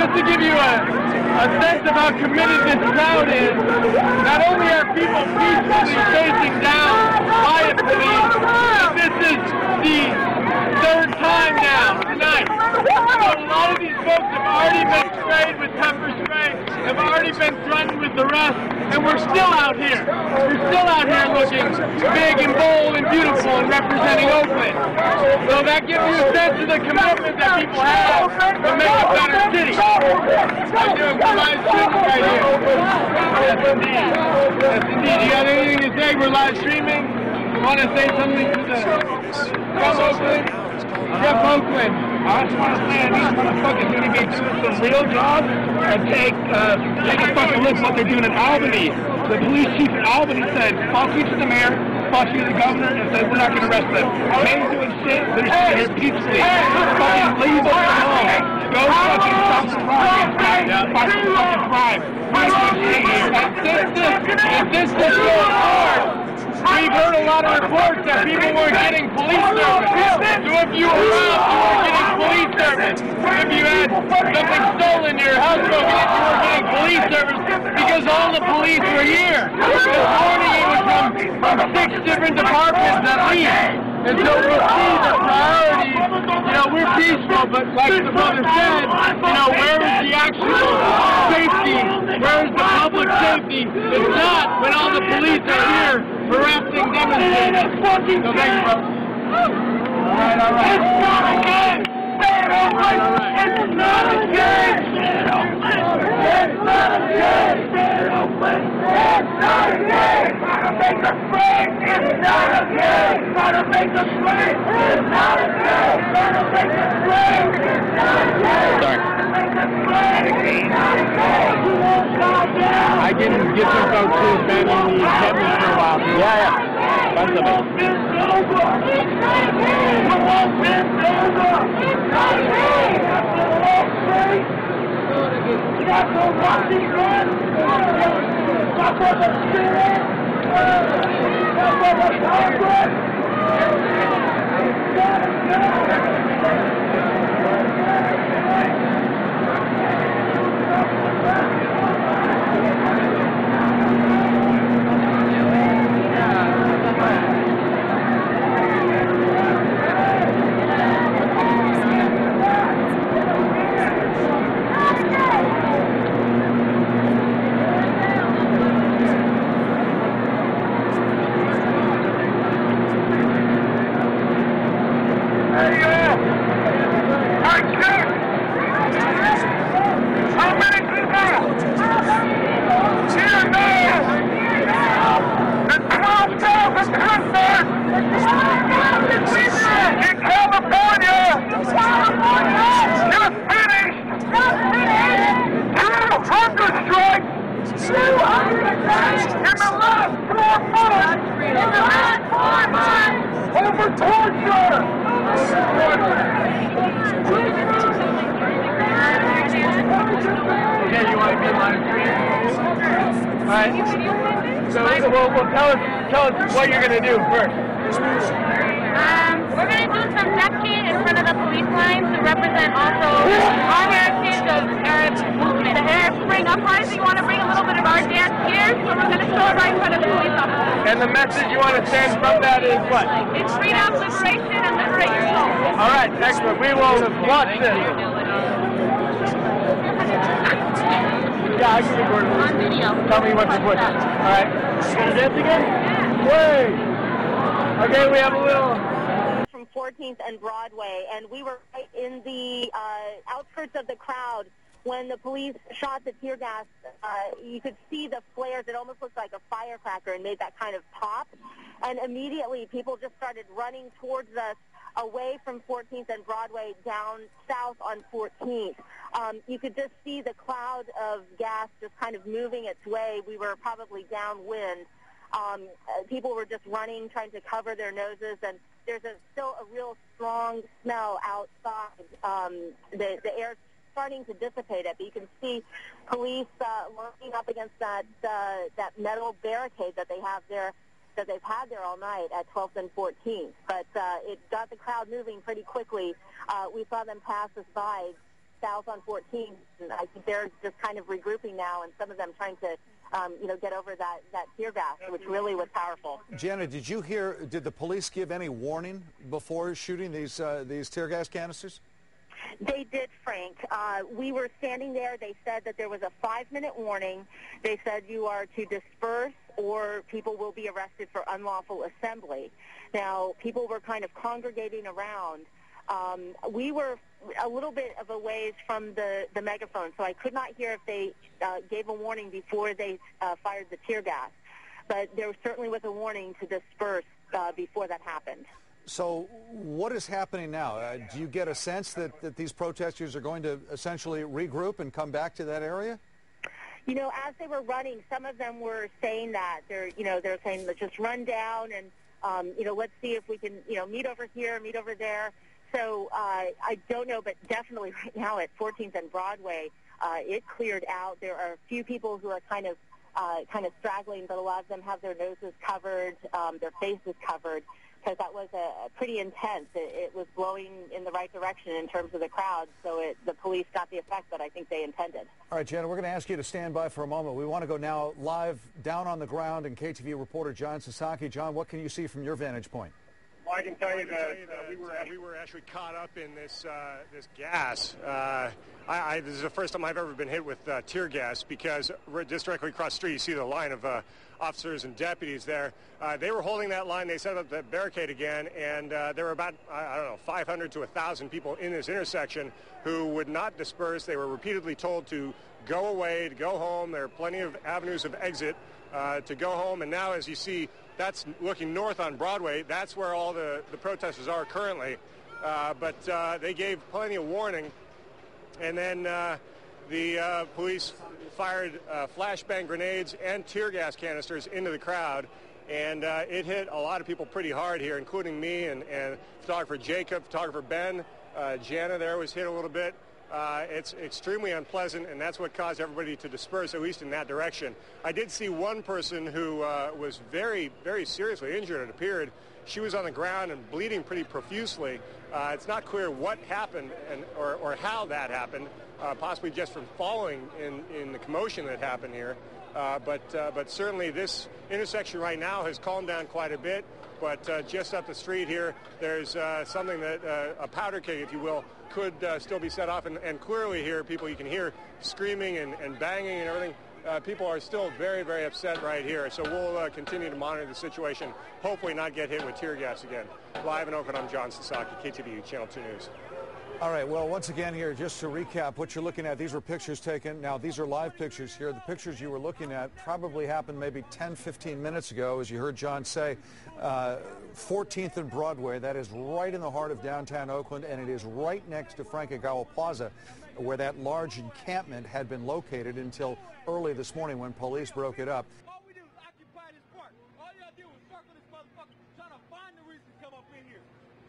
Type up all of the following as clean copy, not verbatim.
just to give you a sense of how committed this crowd is, not only are people peacefully facing down riot police, but this is the third time now tonight. So a lot of these folks have already been sprayed with pepper spray, have already been threatened with arrest, and we're still out here. We're still out here looking big and bold and beautiful and representing Oakland. So that gives you a sense of the commitment that people have to make a better city. I'm doing some live streaming right here. Yes, indeed. Yes, indeed. You got anything to say? We're live streaming. You want to say something to the from Oakland? Jeff Oakland. I just want to say these motherfuckers going to be doing some real jobs and take a fucking look at what they're doing in Albany. The police chief in Albany said, fuck you to the mayor, fuck you to the governor, and said we're not going to arrest them. May's doing shit, they're sitting here peacefully. Fucking leave us alone. Go fucking stop the crime. Fight the fucking crime. We're shit here. And since this goes hard, we've heard a lot of reports that people weren't getting police service. So if you were robbed, you weren't getting police service. If you had something stolen, your house broken into, you weren't getting police service because all the police were here. This morning it was from 6 different departments at least. And so we see the priority, you know, we're peaceful, but like the brother said, you know, where is the actual safety? Where is the public safety? It's not when all the police are here harassing demonstrators. So thank you, bro. All right. It's not a game! It's not a game! It's not a game! It's not a game! Gotta make us free! It's not a game! Gotta make us free! It's not a game! Gotta make us free! It's not a game! Sorry. I can get some folks who have been in the cabinet for a while. Yeah. That's the best. Tell us what you're going to do first. We're going to do some ducking in front of the police lines to represent also our heritage of Arab movement. The Arab Spring Uprising, we want to bring a little bit of our dance here, so we're going to show it right in front of the police officers. And the message you want to send from that is what? It's freedom, liberation, and liberate your soul. All right, excellent. We will watch this. Yeah, I can record it. On video. Tell me what to push. All right. You gonna dance again? Yeah. Wait. Okay, we have a little. From 14th and Broadway, and we were right in the outskirts of the crowd when the police shot the tear gas. You could see the flares. It almost looked like a firecracker and made that kind of pop. And immediately people just started running towards us away from 14th and Broadway down south on 14th. You could just see the cloud of gas just kind of moving its way. We were probably downwind. People were just running, trying to cover their noses, and there's still a real strong smell outside. The air's starting to dissipate it, but you can see police lining up against that metal barricade that they have there, that they've had there all night at 12th and 14th. But it got the crowd moving pretty quickly. We saw them pass us by south on 14th, and I think they're just kind of regrouping now, and some of them trying to, get over that tear gas, which really was powerful. Jana, did the police give any warning before shooting these tear gas canisters? They did, Frank. We were standing there. They said that there was a 5-minute warning. They said you are to disperse or people will be arrested for unlawful assembly. Now, people were kind of congregating around. We were a little bit of a ways from the megaphone, so I could not hear if they gave a warning before they fired the tear gas. But there certainly was a warning to disperse before that happened. So what is happening now? Do you get a sense that these protesters are going to essentially regroup and come back to that area? As they were running, some of them were saying that. They're saying, let's just run down and, let's see if we can, meet over here, meet over there. So I don't know, but definitely right now at 14th and Broadway, it cleared out. There are a few people who are kind of straggling, but a lot of them have their noses covered, their faces covered, because that was a pretty intense. It was blowing in the right direction in terms of the crowd, so the police got the effect that I think they intended. All right, Jana, we're going to ask you to stand by for a moment. We want to go now live down on the ground, and KTV reporter John Sasaki. John, what can you see from your vantage point? Well, I can tell you that we were actually caught up in this gas. This is the first time I've ever been hit with tear gas, because we're just directly across the street. You see the line of officers and deputies there. They were holding that line. They set up the barricade again, and there were about, 500 to 1,000 people in this intersection who would not disperse. They were repeatedly told to go away, to go home. There are plenty of avenues of exit to go home. And now, as you see, that's looking north on Broadway. That's where all the protesters are currently. But they gave plenty of warning. And then the police fired flashbang grenades and tear gas canisters into the crowd. And it hit a lot of people pretty hard here, including me and photographer Jacob, photographer Ben. Jana there was hit a little bit. It's extremely unpleasant, and that's what caused everybody to disperse, at least in that direction. I did see one person who was very, very seriously injured, it appeared. She was on the ground and bleeding pretty profusely. It's not clear what happened or how that happened, possibly just from falling in the commotion that happened here. But certainly this intersection right now has calmed down quite a bit. But just up the street here, there's something that, a powder keg, if you will, could still be set off. And clearly here, you can hear screaming and banging and everything. People are still very, very upset right here. So we'll continue to monitor the situation, hopefully not get hit with tear gas again. Live in Oakland, I'm John Sasaki, KTVU, Channel 2 News. All right, well, once again here, just to recap what you're looking at, these were pictures taken. Now, these are live pictures here. The pictures you were looking at probably happened maybe 10, 15 minutes ago, as you heard John say. 14th and Broadway, that is right in the heart of downtown Oakland, and it is right next to Frank Ogawa Plaza, where that large encampment had been located until early this morning when police broke it up. All we do is occupy this park. All y'all do is circle this motherfucker, trying to find the reason to come up in here.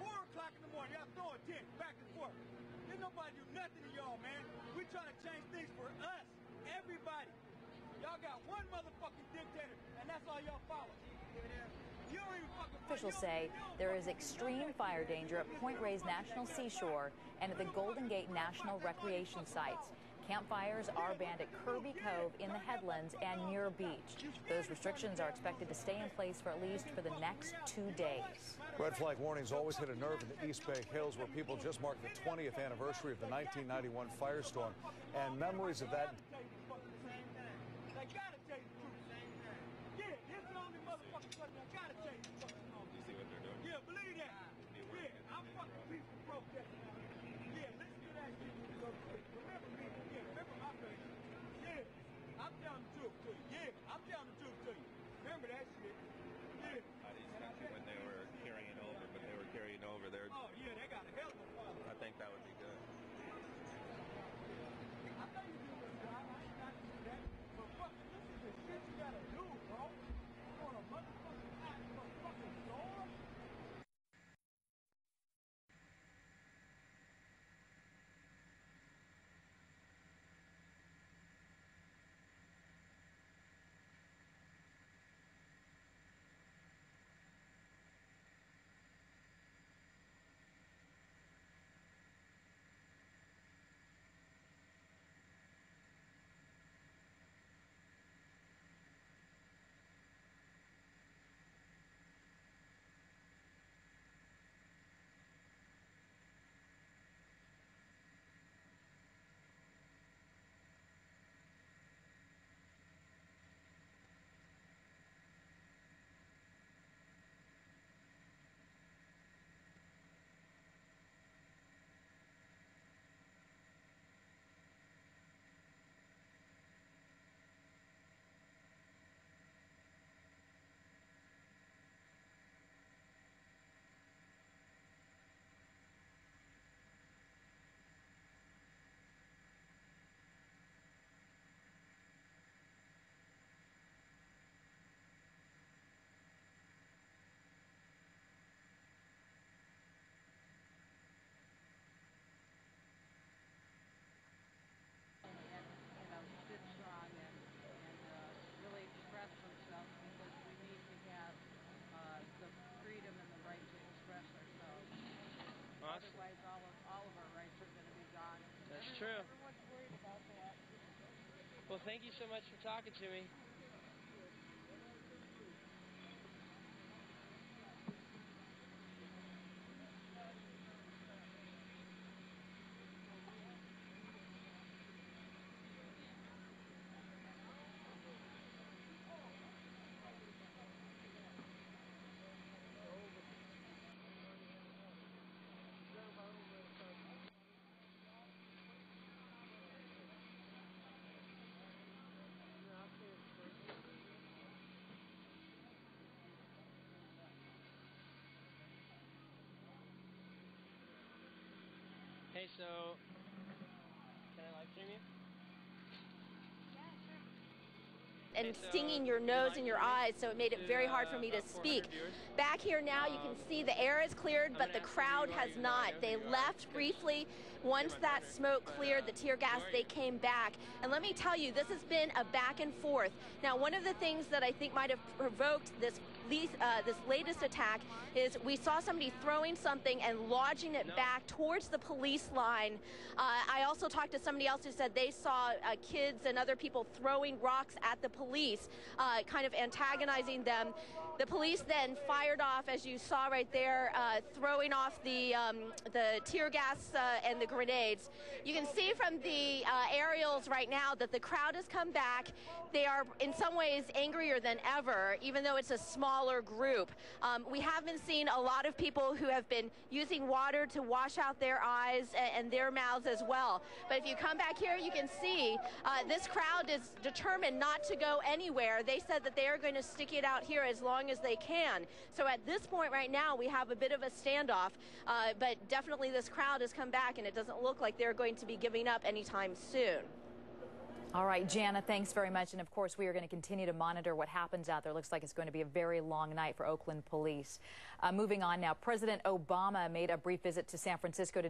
4 o'clock in the morning, y'all throwing tents back and forth. There's nobody do nothing to y'all, man. We trying to change things for us, everybody. Y'all got one motherfucking dictator, and that's all y'all follow. You don't even fucking. Officials say there is extreme fire danger at Point Reyes National Seashore and at the Golden Gate National Recreation Sites. Campfires are banned at Kirby Cove in the Headlands and Muir Beach. Those restrictions are expected to stay in place for at least the next 2 days. Red flag warnings always hit a nerve in the East Bay Hills, where people just marked the 20th anniversary of the 1991 firestorm, and memories of that. They gotta tell you the truth. Yeah, this is the only motherfucking person that gotta tell you the fucking truth. You see what they're doing? Yeah, believe that. Yeah, I'm fucking peaceful protesting. Yeah, listen to that shit. Remember me. Yeah, remember my face. Yeah, I'm telling the truth to you. Yeah, I'm telling the truth to you. Remember that shit. Yeah. I didn't see when they were carrying over, but they were carrying over there. Oh, yeah, they got a hell of a problem. I think that would be good. I know you do this, guy. all of our rights are going to be gone. That's true. Everyone's worried about that. Well, thank you so much for talking to me. Hey, so can I live stream you? And stinging your nose and your eyes, so it made it very hard for me to speak. Back here now, you can see the air is cleared, but the crowd has not. They left briefly. Once that smoke cleared, the tear gas, they came back. And let me tell you, this has been a back and forth. Now, one of the things that I think might have provoked this latest attack is we saw somebody throwing something and lodging it back towards the police line. I also talked to somebody else who said they saw kids and other people throwing rocks at the police, kind of antagonizing them. The police then fired off, as you saw right there, throwing off the tear gas and the grenades. You can see from the aerials right now that the crowd has come back. They are in some ways angrier than ever, even though it's a smaller group. We have been seeing a lot of people who have been using water to wash out their eyes and their mouths as well. But if you come back here, you can see this crowd is determined not to go anywhere. They said that they are going to stick it out here as long as they can. So at this point right now, we have a bit of a standoff, but definitely this crowd has come back, and it doesn't look like they're going to be giving up anytime soon. All right, Jana, thanks very much. And of course, we are going to continue to monitor what happens out there. Looks like it's going to be a very long night for Oakland police. Moving on now, President Obama made a brief visit to San Francisco today.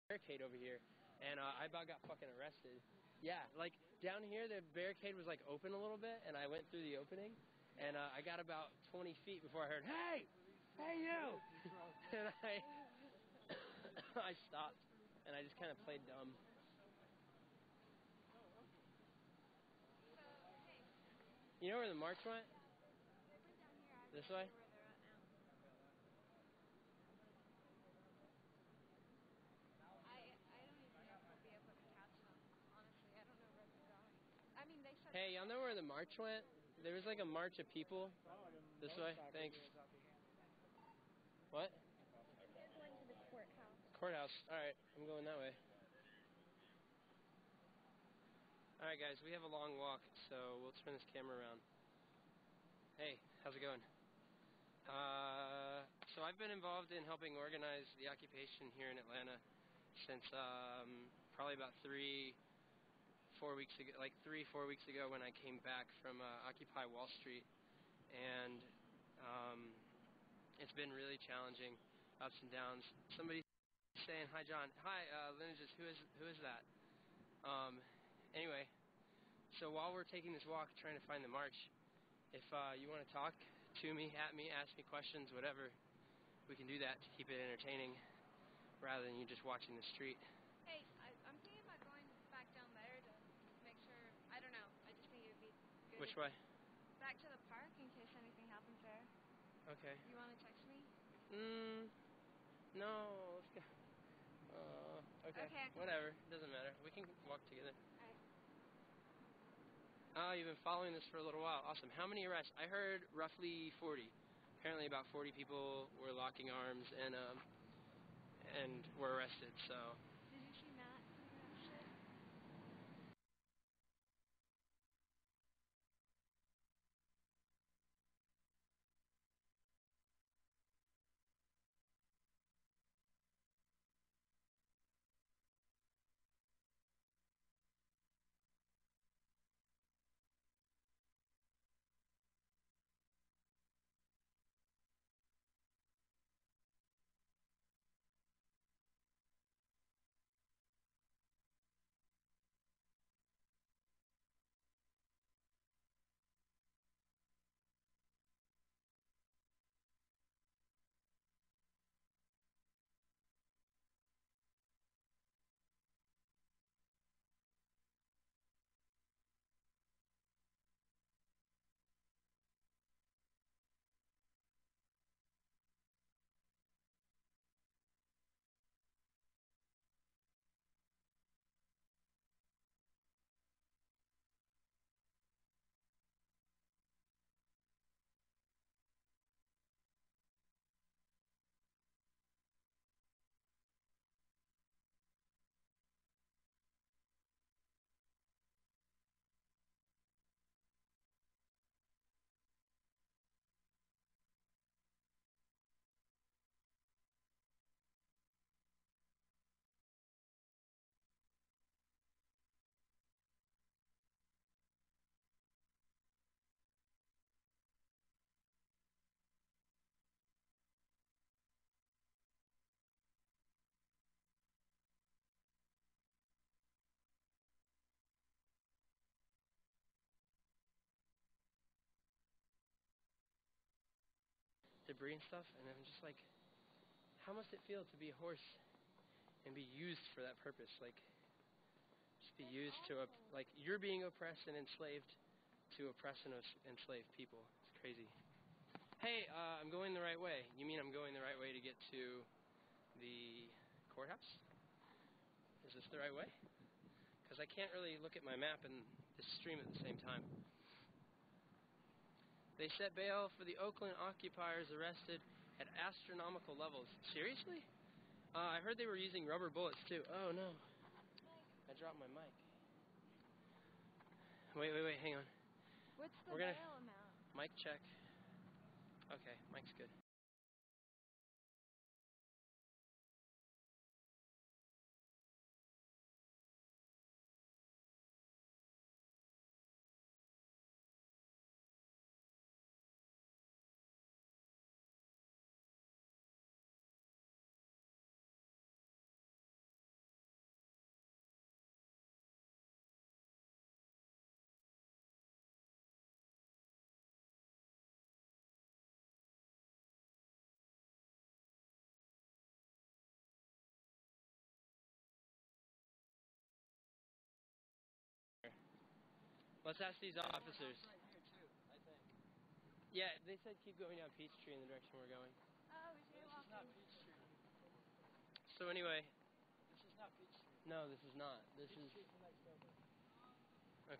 Barricade over here, and I about got fucking arrested. Yeah, like down here the barricade was like open a little bit, and I went through the opening, and I got about 20 feet before I heard, "Hey, hey you!" And I stopped, and I just kind of played dumb. You know where the march went? This way? Hey, y'all know where the march went? There was like a march of people. This way? Thanks. What? They're going to the courthouse. Courthouse. Alright, I'm going that way. Alright guys, we have a long walk, so we'll turn this camera around. Hey, how's it going? So I've been involved in helping organize the occupation here in Atlanta since probably about 3-4 weeks ago, like 3-4 weeks ago when I came back from Occupy Wall Street, and it's been really challenging, ups and downs. Somebody's saying, "Hi John." Hi, Lineages, who is that? Anyway, so while we're taking this walk trying to find the march, if you want to talk to me, at me, ask me questions, whatever, we can do that to keep it entertaining rather than you just watching the street. Hey, I'm thinking about going back down there to make sure, I don't know, I just think it would be good. Which way? Back to the park in case anything happens there. Okay. You want to text me? No, let's go. Okay. Whatever, doesn't matter. We can walk together. Oh, you've been following this for a little while. Awesome. How many arrests? I heard roughly 40. apparently about 40 people were locking arms and were arrested. So. Did you see Matt? Debris and stuff, and I'm just like, how must it feel to be a horse and be used for that purpose? Like, just be used to, like, you're being oppressed and enslaved to oppress and enslave people. It's crazy. Hey, I'm going the right way. You mean I'm going the right way to get to the courthouse? Is this the right way? Because I can't really look at my map and the stream at the same time. They set bail for the Oakland occupiers arrested at astronomical levels. Seriously? I heard they were using rubber bullets too. Oh no. I dropped my mic. Wait, hang on. What's the We're gonna bail amount? mic check. Okay, mic's good. Let's ask these officers. Yeah, they said keep going down Peachtree in the direction we're going. Oh, we should walk in. So anyway. This is not Peachtree. No, this is not. This is. Peachtree's the next over.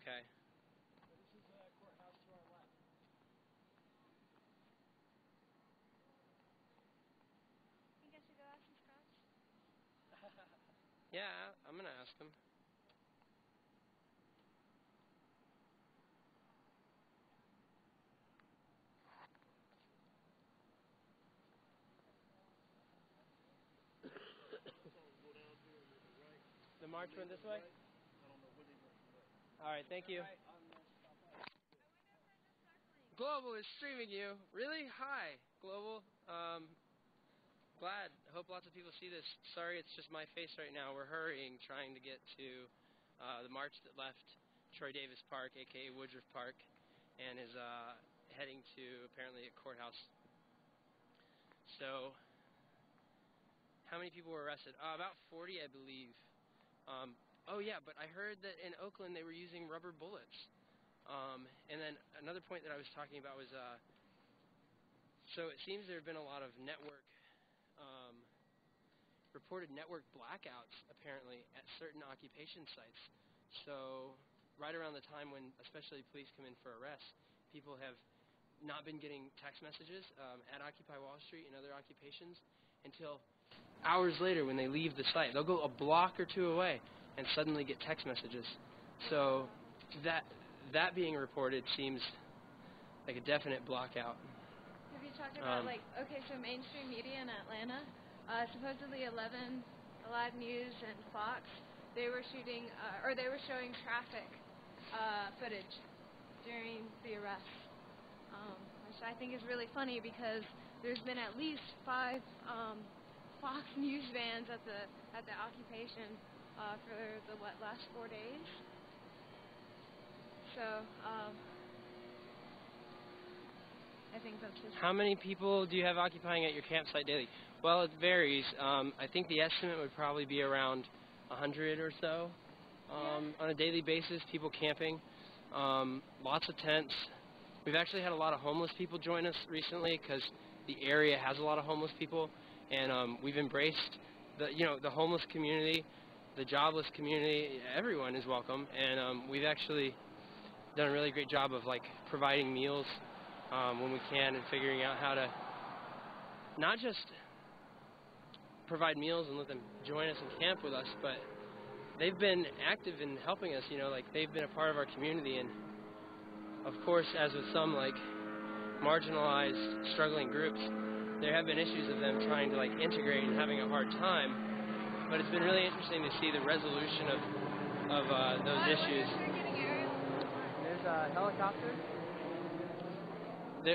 Okay. So this is the courthouse to our left. Think I should go ask some scratch? Yeah, I'm gonna ask them. The march went this way? Alright, thank you. Global is streaming you. Really? Hi, Global. Glad. Hope lots of people see this. Sorry, it's just my face right now. We're hurrying, trying to get to the march that left Troy Davis Park, aka Woodruff Park, and is heading to apparently a courthouse. So, how many people were arrested? About 40, I believe. Oh yeah, but I heard that in Oakland they were using rubber bullets. And then another point that I was talking about was, so it seems there have been a lot of reported network blackouts, apparently, at certain occupation sites. So right around the time when especially police come in for arrests, people have not been getting text messages at Occupy Wall Street and other occupations until hours later when they leave the site. They'll go a block or two away and suddenly get text messages. So that being reported seems like a definite blockout. Have you talked about, okay, so mainstream media in Atlanta, supposedly 11 Alive News and Fox, they were shooting, or they were showing traffic footage during the arrest, which I think is really funny because there's been at least 5 Fox News vans at the occupation for the last 4 days. So I think that's just... How many people do you have occupying at your campsite daily? Well, it varies. I think the estimate would probably be around 100 or so on a daily basis, people camping. Lots of tents. We've actually had a lot of homeless people join us recently because the area has a lot of homeless people, and we've embraced the homeless community, the jobless community. Everyone is welcome, and we've actually done a really great job of providing meals when we can, and figuring out how to not just provide meals and let them join us and camp with us, but they've been active in helping us, they've been a part of our community. And of course, as with some marginalized, struggling groups, there have been issues of them trying to integrate and having a hard time. But it's been really interesting to see the resolution of those issues. There's a helicopter.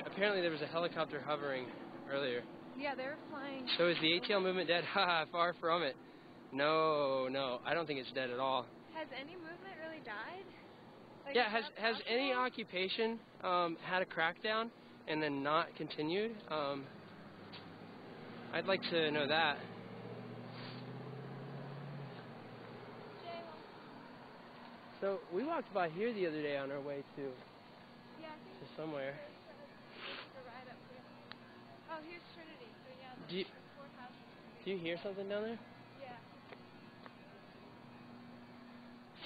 Apparently there was a helicopter hovering earlier. Yeah, they're flying. So is the ATL movement dead? Haha, far from it. No, I don't think it's dead at all. Has any movement really died? Yeah, has any occupation had a crackdown and then not continued? I'd like to know that. So we walked by here the other day on our way to somewhere. Oh, here's Trinity. So yeah, do you hear something down there? Yeah.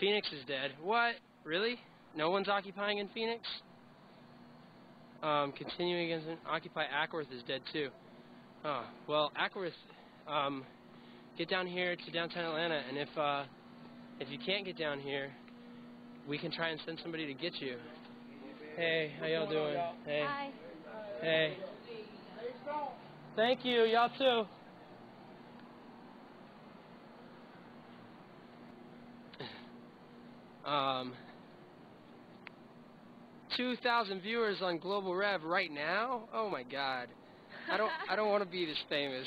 Phoenix is dead. What? Really? No one's occupying in Phoenix? Continuing against Occupy Ackworth is dead too. Oh, well, Ackworth, get down here to downtown Atlanta, and if you can't get down here, we can try and send somebody to get you. Hey, how y'all doing? Hey. Hi. Hey. Thank you, y'all too. 2,000 viewers on Global Rev right now? Oh my God. I don't want to be this famous.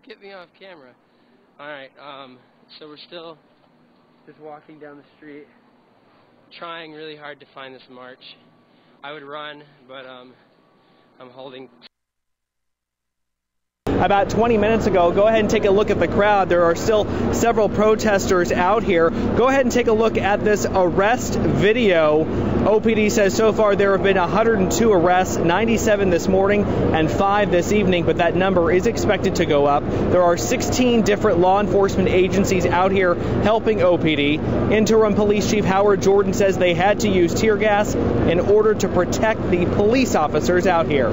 Get me off camera. All right. So we're still just walking down the street, trying really hard to find this march. I would run, but I'm holding. About 20 minutes ago, go ahead and take a look at the crowd. There are still several protesters out here. Go ahead and take a look at this arrest video. OPD says so far there have been 102 arrests, 97 this morning and 5 this evening, but that number is expected to go up. There are 16 different law enforcement agencies out here helping OPD. Interim Police Chief Howard Jordan says they had to use tear gas in order to protect the police officers out here.